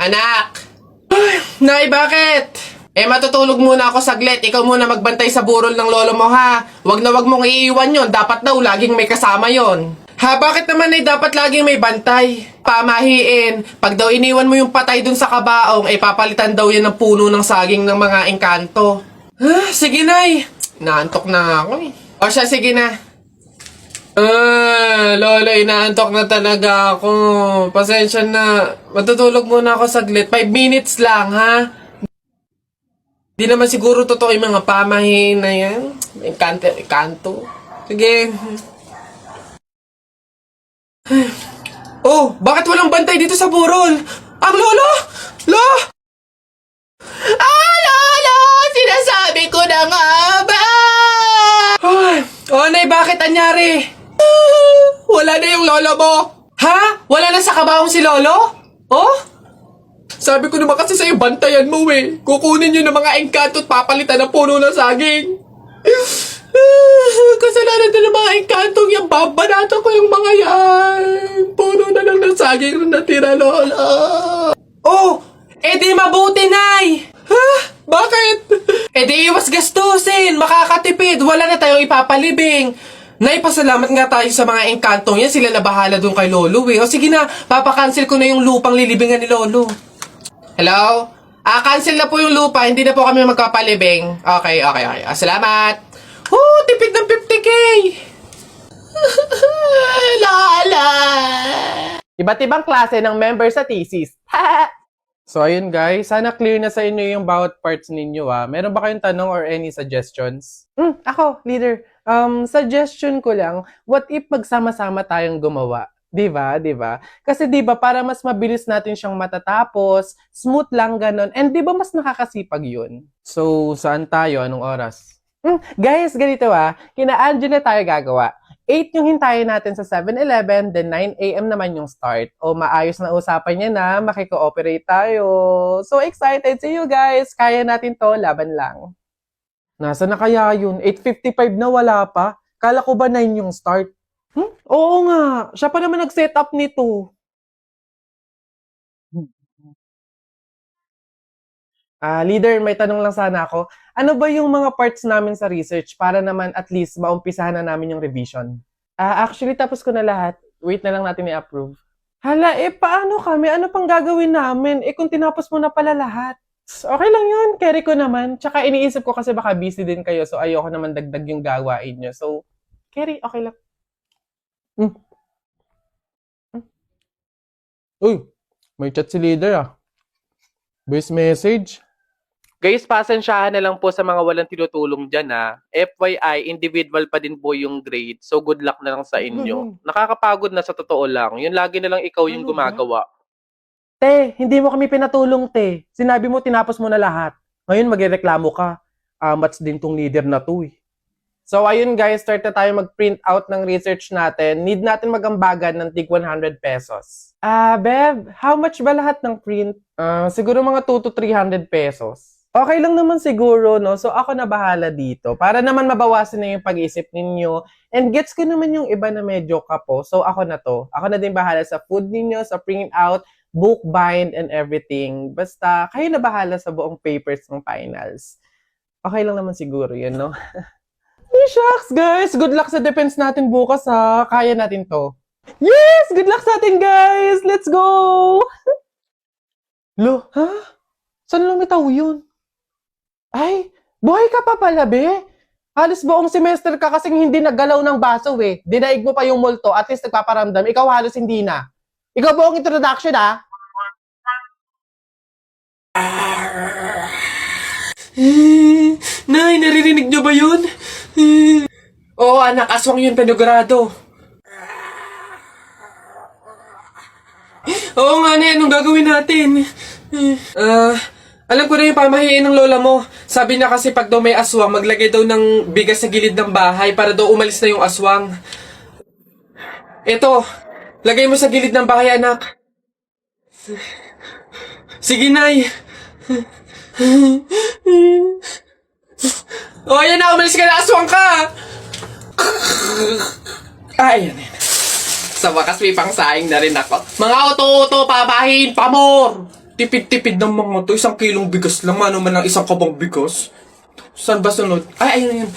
Anak! Nay, bakit? Matutulog muna ako saglit. Ikaw muna magbantay sa burol ng lolo mo, ha? Wag na wag mong iiwan yon. Dapat daw laging may kasama yon. Ha, bakit naman ay dapat laging may bantay? Pamahiin. Pag daw iniwan mo yung patay dun sa kabaong, papalitan daw yan ng puno ng saging ng mga engkanto. Sige, Nay. Naantok na ako eh. O siya, sige na. Lola, inaantok na talaga ako. Pasensya na. Matutulog muna ako saglit. 5 minutes lang, ha? Di naman siguro totoo yung mga pamahiin na yan. Engkanto. Sige. Oh, bakit walang bantay dito sa burol? Ang lolo! Lolo! Sinasabi ko na nga ba? Nay, bakit anyari? Wala na yung lolo mo. Ha? Wala na sa kabaong si lolo? Oh? Sabi ko naman kasi sa'yo, bantayan mo eh. Kukunin nyo ng mga engkanto at papalitan ng puno ng saging. Kasalanan na ng mga engkantong yung babanatan ko yung mga yan. Puno na lang ng saging na natira, lola. Oh, di mabuti, Nay. Ha? Bakit? Di iwas gastusin. Makakatipid. Wala na tayong ipapalibing. Nay, pasalamat nga tayo sa mga engkantong yan. Sila na bahala dun kay lolo eh. O sige na, papakancel ko na yung lupang lilibingan ni lolo. Hello? Cancel na po yung lupa. Hindi na po kami magpapalibing. Okay. Salamat. Tipid ng 50K. Lala. Iba't ibang klase ng member sa thesis. So, ayun guys. Sana clear na sa inyo yung bawat parts ninyo, ah. Meron ba kayong tanong or any suggestions? Ako, leader. Suggestion ko lang, what if magsama-sama tayong gumawa? Diba? Kasi diba, para mas mabilis natin siyang matatapos, smooth lang ganon, and diba mas nakakasipag yun? So, saan tayo? Anong oras? Guys, ganito kina Angela tayo gagawa. 8 yung hintayin natin sa 7-Eleven, then 9 AM naman yung start. O maayos na usapan niya na, makiko-operate tayo. So excited! See you guys! Kaya natin to, laban lang. Nasa na kaya yun? 8:55 na wala pa? Kala ko ba 9 yung start? Oo nga, siya pa naman nag-set up nito. Leader, may tanong lang sana ako. Ano ba yung mga parts namin sa research para naman at least maumpisahan na namin yung revision? Actually, tapos ko na lahat. Wait na lang natin i-approve. Hala, paano kami? Ano pang gagawin namin? Kung tinapos mo na pala lahat. Okay lang yun, carry ko naman. Tsaka iniisip ko kasi baka busy din kayo, so ayoko naman dagdag yung gawain nyo. So, carry, okay lang. Uy, may chat si leader Voice message. Guys, pasensyahan na lang po sa mga walang tinutulong dyan FYI, individual pa din po yung grade. So good luck na lang sa inyo. Nakakapagod na sa totoo lang. Yun lagi na lang ikaw yung gumagawa. Te, hindi mo kami pinatulong, te. Sinabi mo tinapos mo na lahat. Ngayon magrereklamo ka. Mats din tong leader na to So ayun guys, start na tayo mag-print out ng research natin. Need natin magambagan ng tig 100 pesos. Beb, how much ba lahat ng print? Siguro mga 2 to 300 pesos. Okay lang naman siguro, no? So ako na bahala dito. Para naman mabawasan na yung pag-iisip ninyo. And gets ko naman yung iba na medyo kapo. So ako na to. Ako na din bahala sa food ninyo, sa print out, book bind, and everything. Basta kayo na bahala sa buong papers ng finals. Okay lang naman siguro yun, no? Shucks, guys! Good luck sa defense natin bukas, Kaya natin to. Yes! Good luck sa atin, guys! Let's go! Lo, Saan lumitaw yun? Ay, buhay ka pa pala, be? Halos buong semester ka kasing hindi naggalaw ng baso, Dinaig mo pa yung multo, at least nagpaparamdam. Ikaw halos hindi na. Ikaw buong introduction, Nay, naririnig niyo ba yun? Oo, anak, aswang yun, penogrado. Oo nga, Nay, anong gagawin natin? Alam ko na yung pamahiin ng lola mo. Sabi niya kasi pag daw may aswang, maglagay daw ng bigas sa gilid ng bahay para daw umalis na yung aswang. Eto, lagay mo sa gilid ng bahay, anak. Sige, Nay. Ayan na, umalis ka na, aswang ka! Ayan. Sa wakas may pangsaing na rin ako. Mga uto-uto, papahin, pamor! Tipid-tipid ng mga to. 1 kilong bigas lang. Mano man lang 1 kabang bigas. Saan ba sunod? Ay, ayun yun.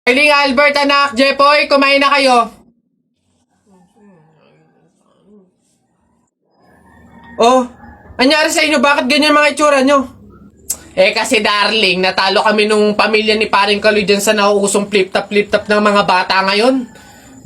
Eiling Albert, anak, Jepoy, kumain na kayo. Oh, anyari sa inyo? Bakit ganyan mga itsura nyo? Kasi darling, natalo kami nung pamilya ni paring Kaloy dyan sa nauusong flip-top ng mga bata ngayon.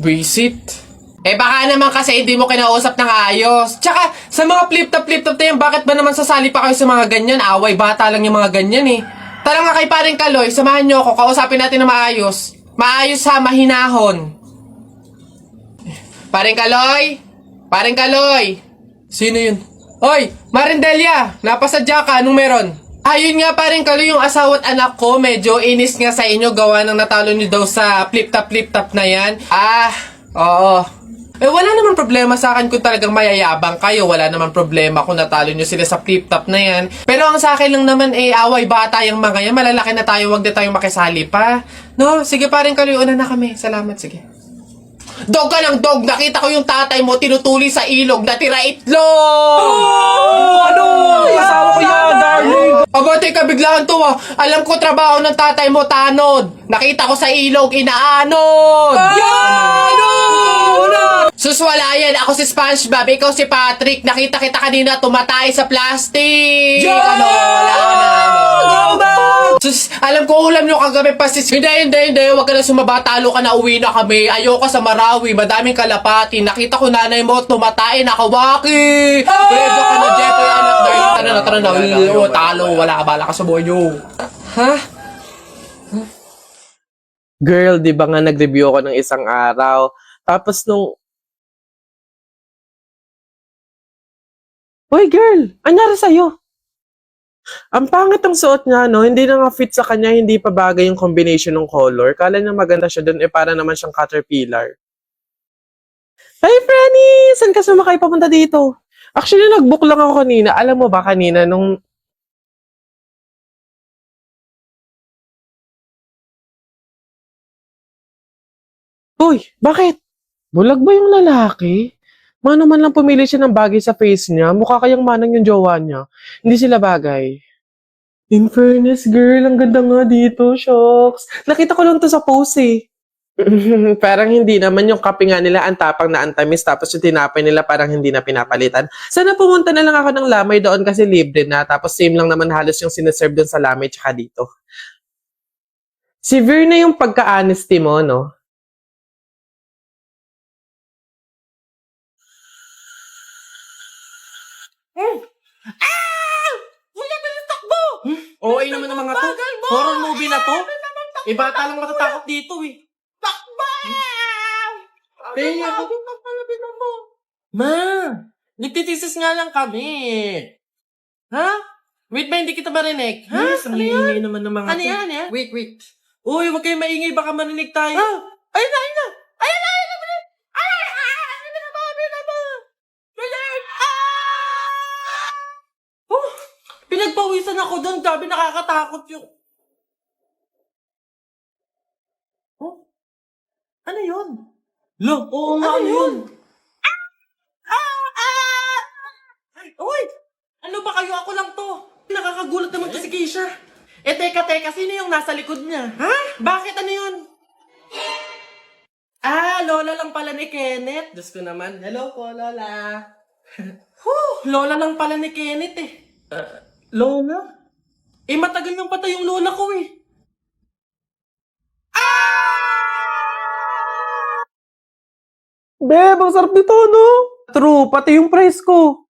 Visit. Baka naman kasi hindi mo kinausap ng ayos. Tsaka, sa mga flip-top na yan, bakit ba naman sasali pa kayo sa mga ganyan? Away, bata lang yung mga ganyan eh. Tara nga kay paring Kaloy, samahan nyo ako, kausapin natin na maayos. Maayos ha, mahinahon. Paring Kaloy? Paring Kaloy? Sino yun? Hoy, Marindelia, napasadya ka, anong meron? Ayun nga paring Kaloy, yung asawa at anak ko, medyo inis nga sa inyo, gawa ng natalo nyo daw sa flip-top na yan. Oo. Wala naman problema sa akin kung talagang mayayabang kayo. Wala naman problema kung natalo nyo sila sa flip-top na yan. Pero ang sa akin lang naman, away bata yung mga yan. Malalaki na tayo, wag na tayong makisali pa. No, sige paring Kaloy, una na kami. Salamat, sige. Dog ka ng dog! Nakita ko yung tatay mo tinutuli sa ilog na tira itlog! Ano? Asawa ko yan, darling. Aba, teka, biglaan to ah. Alam ko trabaho ng tatay mo, tanod. Nakita ko sa ilog, inaanod! Sus, wala yan. Ako si SpongeBob, ikaw si Patrick. Nakita kita kanina tumatay sa plastic. Wala na. Sus, alam ko ulam nyo kagabi pa sis. Hindi. Huwag ka na sumaba. Talo ka na, uwi na kami. Ayoko sa Marawi. Madaming kalapati. Nakita ko nanay mo tumatay. Nakawaki. Pwede ka na, Jepoy, anak. Tara na. Talo. Wala ka, bala ka sa buhay nyo. Ha? Girl, di ba nga nag-review ako ng isang araw? Tapos Hoy girl, anyari sa'yo? Ang pangit ang suot niya, no? Hindi na nga fit sa kanya, hindi pa bagay yung combination ng color. Kala niya maganda siya dun, para naman siyang caterpillar. Hey, Franny! Saan ka sumakay papunta dito? Actually, nag-book lang ako kanina. Alam mo ba kanina, nung... Uy, bakit? Bulag ba yung lalaki? Mano man lang pumili siya ng bagay sa face niya, mukha kayang manang yung jowa niya. Hindi sila bagay. In fairness, girl, ang ganda nga dito, shocks. Nakita ko lang to sa post eh. Parang hindi naman yung kape nga nila ang tapang na antamis tapos yung tinapay nila parang hindi na pinapalitan. Sana pumunta na lang ako ng Lamay doon kasi libre na tapos same lang naman halos yung sineserve doon sa Lamay tsaka dito. Severe na yung pagka-honesty mo, no? Wala ka ng takbo! Okay naman ng mga to. Horror movie na to. Bata lang matatakot dito eh. Takbo! Kaya ako. Ma! Nagtitisis nga lang kami. Ha? Wait ba, hindi kita marinig? Ha? Yes, ang ingay naman ng mga Ano to. yan? Wait. Uy, huwag kayong maingay, baka marinig tayo. Ayun na! Ayun na! Pinagpawisan ako doon. Sabi nakakatakot yung... Oh? Ano yun? Lo, oo nga, ano yun? Uy! Ano ba kayo? Ako lang to. Nakakagulat naman to si Keisha. Teka. Sino yung nasa likod niya? Ha? Bakit? Ano yun? Lola lang pala ni Kenneth. Diyos ko naman. Hello po, Lola. Lola lang pala ni Kenneth eh. Lola? Matagal nang patay yung lola ko eh. Beb, ang sarap nito, no? True, pati yung price ko.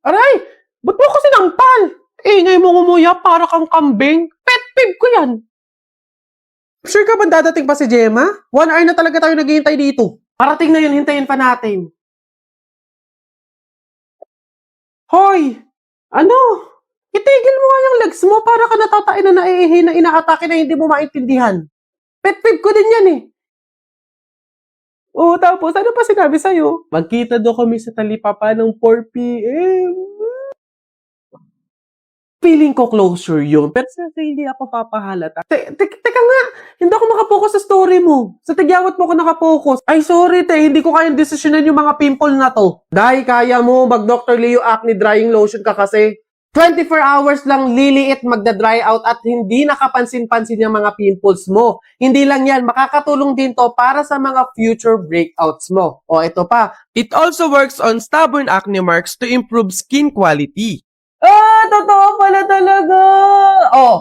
Aray! Ba't mo ako sinampal? Ingay mo ngumuya para kang kambing. Pet peeve ko yan. Sure ka ba dadating pa si Gemma? 1 hour na talaga tayo naghihintay dito. Parating na yun, hintayin pa natin. Hoy! Ano? Itigil mo nga yung legs mo para ka natatain na naiihi na inaatake na hindi mo maintindihan. Pet peeve ko din yan eh. Oo, tapos ano pa sinabi sa'yo? Magkita daw kami sa Talipapa ng 4 p.m. feeling ko closure yun. Pero sa hindi ako papahalata. Teka nga, hindi ako makapokus sa story mo. Sa tigyawat mo ako nakapokus. Ay, sorry te, hindi ko kayang desisyonan yung mga pimple na to. Dahil kaya mo mag-Dr. Leo Acne Drying Lotion ka kasi 24 hours lang liliit magda-dry out at hindi nakapansin-pansin yung mga pimples mo. Hindi lang yan, makakatulong din to para sa mga future breakouts mo. O ito pa. It also works on stubborn acne marks to improve skin quality. Totoo pala talaga.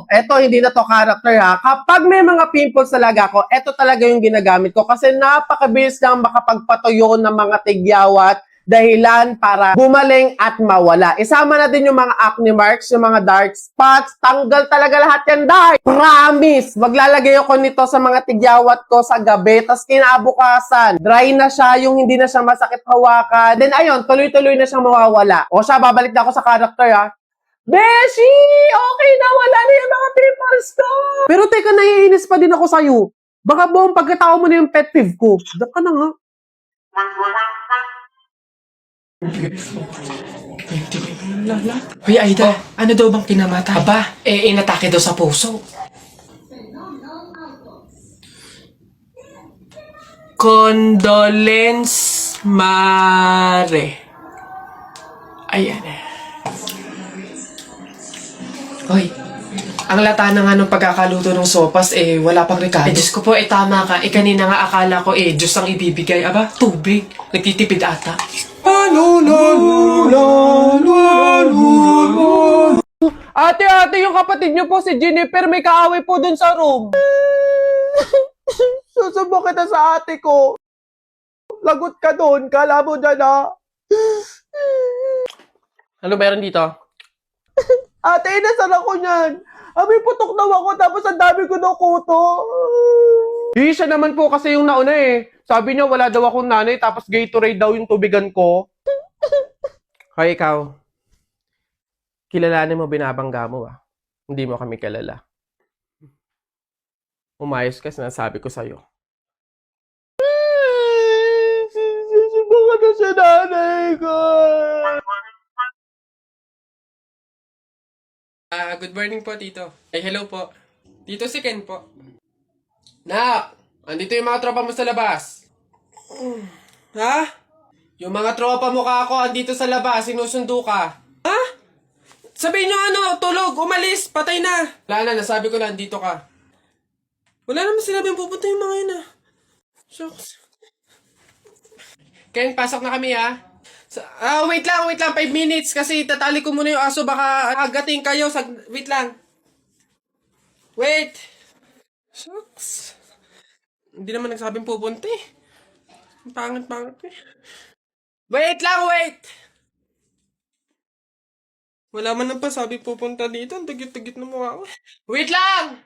Eto hindi na to character ha. Kapag may mga pimples talaga ako, eto talaga yung ginagamit ko kasi napakabilis lang makapagpatuyo ng mga tigyawat dahilan para gumaling at mawala. Isama na din yung mga acne marks, yung mga dark spots, tanggal talaga lahat yan, dahil promise, maglalagay ako nito sa mga tigyawat ko sa gabi, tas kinabukasan, dry na siya, yung hindi na siya masakit hawakan, then ayun, tuloy-tuloy na siyang mawawala. O siya, babalik na ako sa character ha. Beshi! Okay na, wala na yung mga pimples ko! Pero teka, naiinis pa din ako sa'yo. Baka buong pagkatao mo na yung pet peeve ko. Dak ka na nga. Hoy, Aida, ano daw bang pinamata? Aba, inatake daw sa puso. Condolence Mare. Ayan eh. Hoy, ang lata na nga ng pagkakaluto ng sopas, wala pang rekado. Diyos ko po, tama ka. Kanina nga akala ko, Diyos ang ibibigay. Aba, tubig. Nagtitipid ata. Ate, yung kapatid niyo po si Jennifer, may kaaway po dun sa room. Susubo kita sa ate ko. Lagot ka doon, kala mo dyan ha. Ano meron dito? Ate, inasal ako niyan. May putok daw ako tapos ang dami ko daw kuto. Siya naman po kasi yung nauna eh. Sabi niya wala daw akong nanay tapos Gatorade daw yung tubigan ko. Hoy ikaw, kilalanin mo binabangga mo ah. Hindi mo kami kilala. Umayos ka, sinasabi ko sa'yo. Susubukan na sa nanay ko. Good morning po, Tito. Hello po. Tito si Ken po. Nak, andito yung mga tropa mo sa labas. Ha? Yung mga tropa mo ka ako, andito sa labas, sinusundo ka. Ha? Sabihin nyo ano, tulog, umalis, patay na. Wala na, nasabi ko lang, dito ka. Wala naman sinabing pupunta yung mga yun ah. Shucks. Ken, pasok na kami ah. Wait lang, 5 minutes kasi tatali ko muna yung aso, baka agating kayo, wait lang. Wait. Shucks. Hindi naman nagsabing pupunta eh. Ang pangit eh. Wait lang, wait! Wala man nang pasabi pupunta dito. Ang tagit-tagit na mukha ko. Wait lang!